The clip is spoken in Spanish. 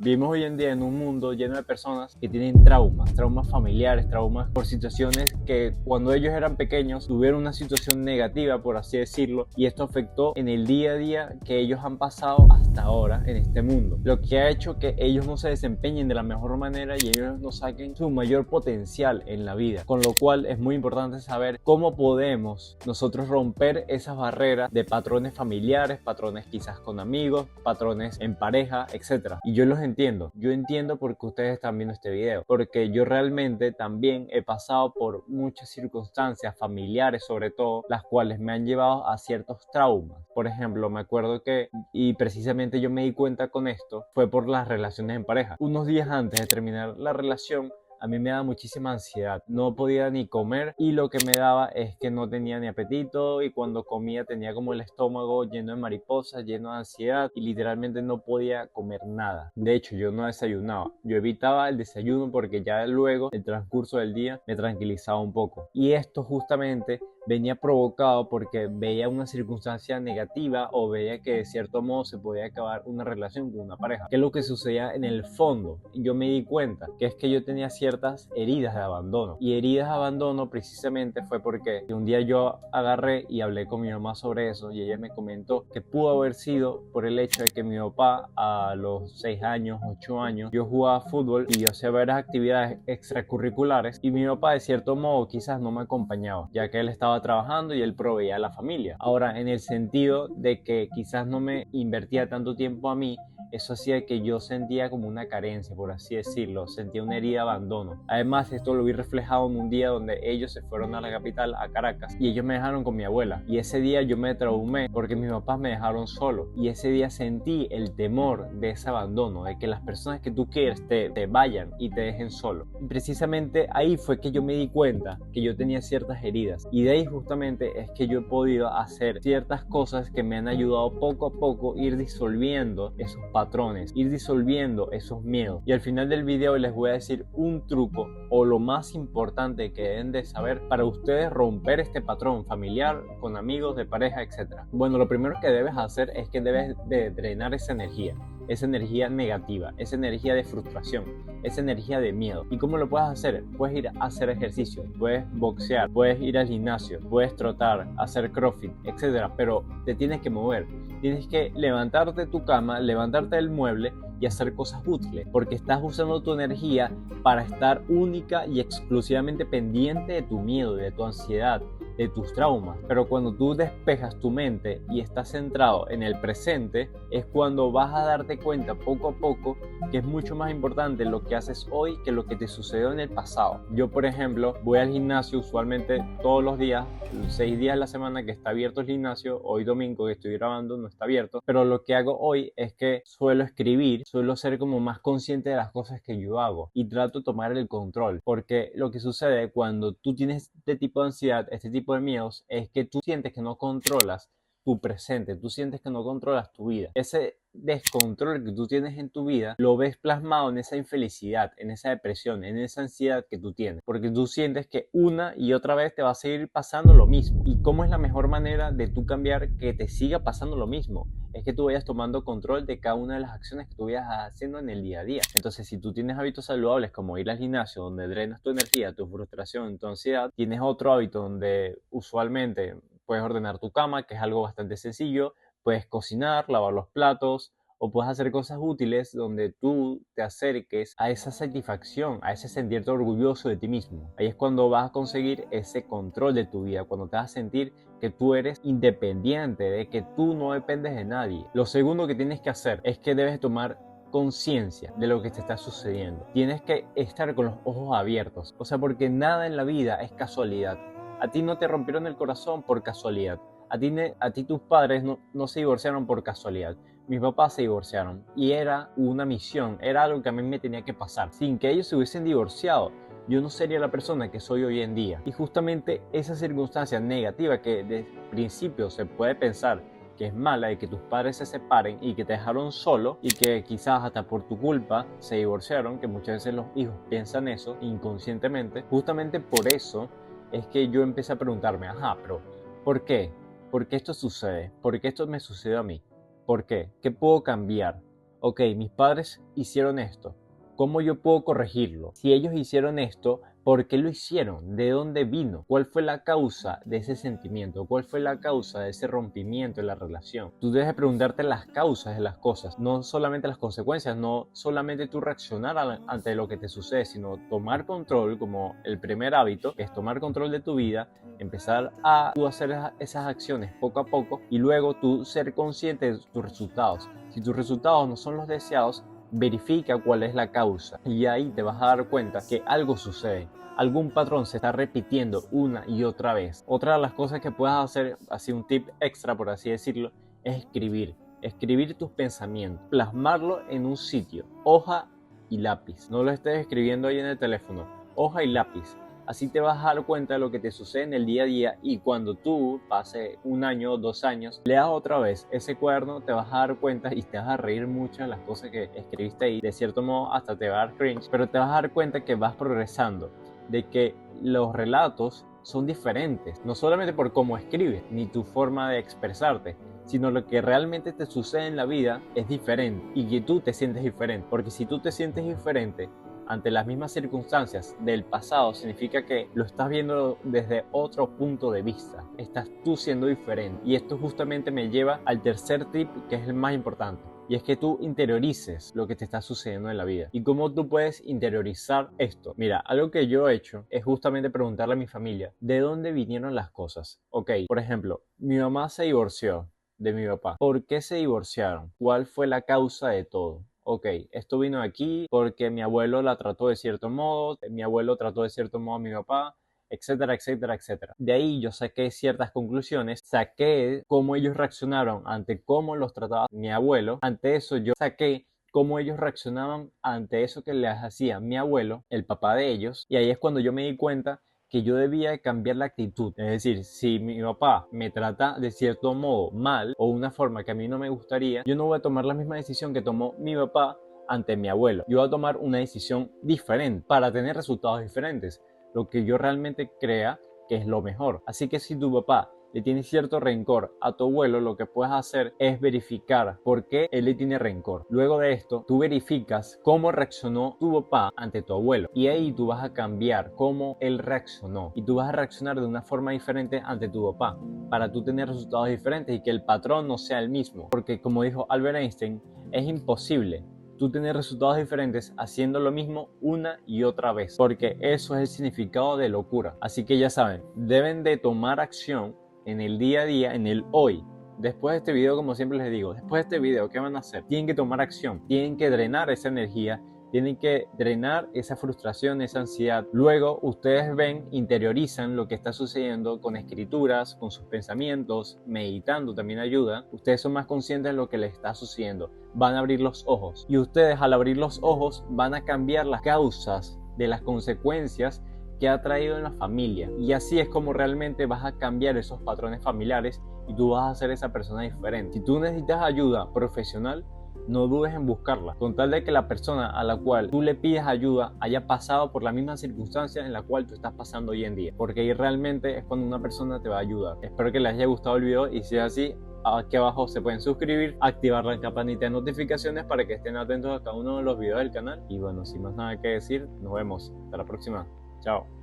Vivimos hoy en día en un mundo lleno de personas que tienen traumas familiares, traumas por situaciones que cuando ellos eran pequeños tuvieron una situación negativa, por así decirlo, y esto afectó en el día a día que ellos han pasado hasta ahora en este mundo, lo que ha hecho que ellos no se desempeñen de la mejor manera y ellos no saquen su mayor potencial en la vida, con lo cual es muy importante saber cómo podemos nosotros romper esas barreras de patrones familiares, patrones quizás con amigos, patrones en pareja, etc. Y yo entiendo porque ustedes están viendo este video, porque yo realmente también he pasado por muchas circunstancias familiares, sobre todo, las cuales me han llevado a ciertos traumas. Por ejemplo, me acuerdo que, y precisamente yo me di cuenta con esto, fue por las relaciones en pareja. Unos días antes de terminar la relación, a mí me daba muchísima ansiedad, no podía ni comer y lo que me daba es que no tenía ni apetito y cuando comía tenía como el estómago lleno de mariposas, lleno de ansiedad y literalmente no podía comer nada. De hecho, yo no desayunaba, yo evitaba el desayuno porque ya luego el transcurso del día me tranquilizaba un poco. Y esto justamente venía provocado porque veía una circunstancia negativa o veía que de cierto modo se podía acabar una relación con una pareja. ¿Qué es lo que sucedía en el fondo? Yo me di cuenta que es que yo tenía ciertas heridas de abandono, y heridas de abandono precisamente fue porque un día yo agarré y hablé con mi mamá sobre eso y ella me comentó que pudo haber sido por el hecho de que mi papá a los 6 años, 8 años, yo jugaba fútbol y yo hacía varias actividades extracurriculares y mi papá de cierto modo quizás no me acompañaba, ya que él estaba trabajando y él proveía a la familia. Ahora, en el sentido de que quizás no me invertía tanto tiempo a mí, eso hacía que yo sentía como una carencia, por así decirlo, sentía una herida de abandono. Además, esto lo vi reflejado en un día donde ellos se fueron a la capital, a Caracas, y ellos me dejaron con mi abuela. Y ese día yo me traumé porque mis papás me dejaron solo. Y ese día sentí el temor de ese abandono, de que las personas que tú quieres te vayan y te dejen solo. Y precisamente ahí fue que yo me di cuenta que yo tenía ciertas heridas. Y de ahí justamente es que yo he podido hacer ciertas cosas que me han ayudado poco a poco a ir disolviendo esos patrones, ir disolviendo esos miedos. Y al final del video les voy a decir un truco o lo más importante que deben de saber para ustedes romper este patrón familiar, con amigos, de pareja, etc. Bueno, lo primero que debes hacer es que debes de drenar esa energía negativa, esa energía de frustración, esa energía de miedo. ¿Y cómo lo puedes hacer? Puedes ir a hacer ejercicio, puedes boxear, puedes ir al gimnasio, puedes trotar, hacer crossfit, etc. Pero te tienes que mover, tienes que levantarte de tu cama, levantarte del mueble y hacer cosas útiles, porque estás usando tu energía para estar única y exclusivamente pendiente de tu miedo, de tu ansiedad, de tus traumas. Pero cuando tú despejas tu mente y estás centrado en el presente, es cuando vas a darte cuenta poco a poco que es mucho más importante lo que haces hoy que lo que te sucedió en el pasado. Yo, por ejemplo, voy al gimnasio usualmente todos los días, 6 días a la semana que está abierto el gimnasio. Hoy domingo que estoy grabando no está abierto, pero lo que hago hoy es que suelo escribir, suelo ser como más consciente de las cosas que yo hago y trato de tomar el control, porque lo que sucede cuando tú tienes este tipo de ansiedad, este tipo de miedos, es que tú sientes que no controlas tu presente, tú sientes que no controlas tu vida. Ese descontrol que tú tienes en tu vida lo ves plasmado en esa infelicidad, en esa depresión, en esa ansiedad que tú tienes, porque tú sientes que una y otra vez te va a seguir pasando lo mismo. ¿Y cómo es la mejor manera de tú cambiar que te siga pasando lo mismo? Es que tú vayas tomando control de cada una de las acciones que tú vayas haciendo en el día a día. Entonces, si tú tienes hábitos saludables como ir al gimnasio, donde drenas tu energía, tu frustración, tu ansiedad, tienes otro hábito donde usualmente puedes ordenar tu cama, que es algo bastante sencillo, puedes cocinar, lavar los platos, o puedes hacer cosas útiles donde tú te acerques a esa satisfacción, a ese sentirte orgulloso de ti mismo. Ahí es cuando vas a conseguir ese control de tu vida, cuando te vas a sentir que tú eres independiente, de que tú no dependes de nadie. Lo segundo que tienes que hacer es que debes tomar conciencia de lo que te está sucediendo. Tienes que estar con los ojos abiertos, o sea, porque nada en la vida es casualidad. A ti no te rompieron el corazón por casualidad. A ti tus padres no se divorciaron por casualidad. Mis papás se divorciaron y era una misión, era algo que a mí me tenía que pasar. Sin que ellos se hubiesen divorciado, yo no sería la persona que soy hoy en día. Y justamente esa circunstancia negativa que de principio se puede pensar que es mala, de que tus padres se separen y que te dejaron solo y que quizás hasta por tu culpa se divorciaron, que muchas veces los hijos piensan eso inconscientemente, justamente por eso es que yo empecé a preguntarme, ajá, pero ¿por qué? ¿Por qué esto sucede? ¿Por qué esto me sucedió a mí? ¿Por qué? ¿Qué puedo cambiar? ok, mis padres hicieron esto, ¿cómo yo puedo corregirlo? Si ellos hicieron esto, ¿por qué lo hicieron? ¿De dónde vino? ¿Cuál fue la causa de ese sentimiento? ¿Cuál fue la causa de ese rompimiento en la relación? Tú debes preguntarte las causas de las cosas, no solamente las consecuencias, no solamente tú reaccionar ante lo que te sucede, sino tomar control como el primer hábito, que es tomar control de tu vida, empezar a tú hacer esas acciones poco a poco y luego tú ser consciente de tus resultados. Si tus resultados no son los deseados, verifica cuál es la causa y ahí te vas a dar cuenta que algo sucede. Algún patrón se está repitiendo una y otra vez. Otra de las cosas que puedes hacer, así un tip extra por así decirlo, es escribir. Escribir tus pensamientos, plasmarlo en un sitio, hoja y lápiz. No lo estés escribiendo ahí en el teléfono, hoja y lápiz. Así te vas a dar cuenta de lo que te sucede en el día a día y cuando tú pase 1 año o 2 años, leas otra vez ese cuaderno, te vas a dar cuenta y te vas a reír mucho de las cosas que escribiste ahí. De cierto modo hasta te va a dar cringe, pero te vas a dar cuenta que vas progresando, de que los relatos son diferentes, no solamente por cómo escribes ni tu forma de expresarte, sino lo que realmente te sucede en la vida es diferente y que tú te sientes diferente, porque si tú te sientes diferente ante las mismas circunstancias del pasado, significa que lo estás viendo desde otro punto de vista, estás tú siendo diferente. Y esto justamente me lleva al tercer tip, que es el más importante, y es que tú interiorices lo que te está sucediendo en la vida. ¿Y cómo tú puedes interiorizar esto? Mira, algo que yo he hecho es justamente preguntarle a mi familia, ¿de dónde vinieron las cosas? Ok, por ejemplo, mi mamá se divorció de mi papá. ¿Por qué se divorciaron? ¿Cuál fue la causa de todo? Ok, esto vino aquí porque mi abuelo la trató de cierto modo, mi abuelo trató de cierto modo a mi papá, etcétera, etcétera, etcétera. De ahí yo saqué ciertas conclusiones, saqué cómo ellos reaccionaron ante cómo los trataba mi abuelo. Ante eso yo saqué cómo ellos reaccionaban ante eso que les hacía mi abuelo, el papá de ellos, y ahí es cuando yo me di cuenta que yo debía cambiar la actitud. Es decir, si mi papá me trata de cierto modo mal o una forma que a mí no me gustaría, yo no voy a tomar la misma decisión que tomó mi papá ante mi abuelo. Yo voy a tomar una decisión diferente para tener resultados diferentes, lo que yo realmente crea que es lo mejor. Así que si tu papá le tiene cierto rencor a tu abuelo, lo que puedes hacer es verificar por qué él le tiene rencor. Luego de esto, tú verificas cómo reaccionó tu papá ante tu abuelo y ahí tú vas a cambiar cómo él reaccionó y tú vas a reaccionar de una forma diferente ante tu papá para tú tener resultados diferentes y que el patrón no sea el mismo. Porque como dijo Albert Einstein, es imposible tú tener resultados diferentes haciendo lo mismo una y otra vez, porque eso es el significado de locura. Así que ya saben, deben de tomar acción en el día a día, en el hoy. Después de este video, como siempre les digo, después de este video, ¿qué van a hacer? Tienen que tomar acción, tienen que drenar esa energía, tienen que drenar esa frustración, esa ansiedad. Luego ustedes ven, interiorizan lo que está sucediendo con escrituras, con sus pensamientos, meditando también ayuda. Ustedes son más conscientes de lo que les está sucediendo, van a abrir los ojos y ustedes al abrir los ojos van a cambiar las causas de las consecuencias que ha traído en la familia, y así es como realmente vas a cambiar esos patrones familiares y tú vas a ser esa persona diferente. Si tú necesitas ayuda profesional, no dudes en buscarla, con tal de que la persona a la cual tú le pides ayuda haya pasado por la misma circunstancia en la cual tú estás pasando hoy en día, porque ahí realmente es cuando una persona te va a ayudar. Espero que les haya gustado el video y si es así, aquí abajo se pueden suscribir, activar la campanita de notificaciones para que estén atentos a cada uno de los videos del canal. Y bueno, sin más nada que decir, nos vemos. Hasta la próxima. Chao.